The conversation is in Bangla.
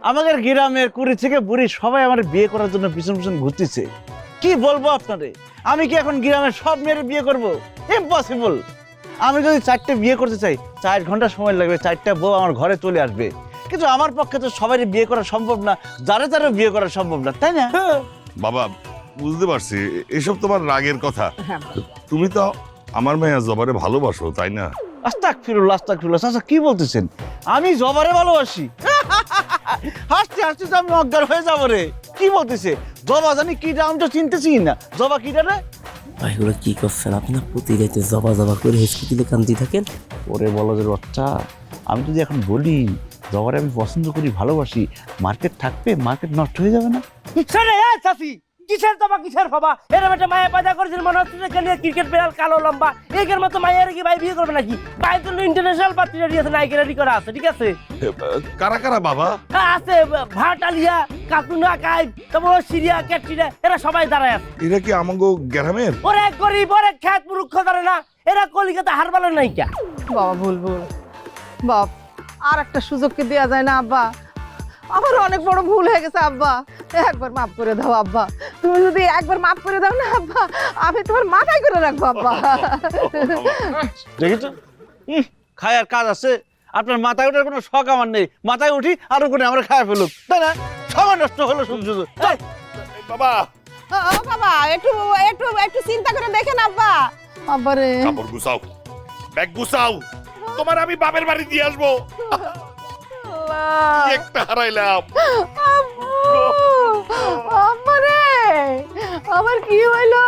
আমাদের গ্রামের কুড়ি থেকে বুড়ি সবাই আমার বিয়ে করার জন্য পিছন পিছন ঘুরতেছে। কি বলবো আপনারে, আমি কি এখন গ্রামের সব মেয়ের বিয়ে করব? ইম্পসিবল। আমি যদি 4টে বিয়ে করতে চাই 4 ঘন্টা সময় লাগবে, 4টা বউ আমার ঘরে চলে আসবে। কিন্তু আমার পক্ষে তো সবাই বিয়ে করা সম্ভব না, যারা যারা বিয়ে করা সম্ভব না, তাই না? বাবা বুঝতে পারছি এসব তোমার রাগের কথা। তুমি তো আমার মেয়ে জবারে ভালোবাসো, তাই না? আস্তাগফিরুল্লাহ, আস্তাগফিরুল্লাহ। চাচা কি বলতেছেন? আমি জবারে ভালোবাসি? হাসতে হাসতে তো আমি অজ্ঞান হয়ে যাবো রে। কি বলতেছে? জবা জানি কি, আমি তো চিনতেছি না। জবা কি রে? ভাইগুলো কি করছেন আপনার? প্রতি রাইতে জবা জবা করে হেসকে দিলে কান্দি থাকেন। ওরে বলো যে বাচ্চা, আমি যদি এখন বলি জবারে আমি পছন্দ করি, ভালোবাসি, মার্কেট থাকবে, মার্কেট নষ্ট হয়ে যাবে না? চাচি কিসের তোমা কিসের বাবা, এর বেটা মায়া পয়দা করেছিল মনে হচ্ছে ক্রিকেট প্লেয়ার কালো লম্বা একের মতো মায়ের কি ভাই বিয়ে করবে নাকি? ভাইয়ের জন্য ইন্টারন্যাশনাল পার্টি রেডি আছে, নায়িকা রেডি করা আছে, ঠিক আছে? কারা কারা বাবা? আছে ভাটালিয়া, কাকুনা, কাইব, তারপর সিরিয়া, ক্যাটরিনা, এরা সবাই দাঁড়ায় আছে। এরা কি আমাগো গ্রামের? ওরে গরিব, ওরে খ্যাত মূর্খ ধরে না, এরা কলিকাতা হারবালের নায়িকা। বাবা ভুল ভুল বাপ, আর একটা সুযোগ কি দেওয়া যায় না আব্বা? আমার অনেক বড় ভুল হয়ে গেছে আব্বা, একবার মাফ করে দাও আব্বা। তুমি যদি একবার মাফ করে দাও না আব্বা, আমি তোমার মাথায় করে রাখবো আব্বা। দেখেছো, খায় আর কাজ আছে। আপনার মাথায় ওঠার কোনো শখ আমার নেই। মাথায় উঠি আরো করে আমরা খায় ফেলুক, তাই না? সময় নষ্ট হলো শুধু শুধু। বাবা ও বাবা, একটু একটু একটু চিন্তা করে দেখেন আব্বা। আব্বা রে, কাপড় গুছাও, ব্যাগ গুছাও, তোমার আমি বাপের বাড়ি দিয়ে আসবো। আল্লাহ, একটা হারাইলাম। আব্বু, আম্মা রে, আমার কি হইলো?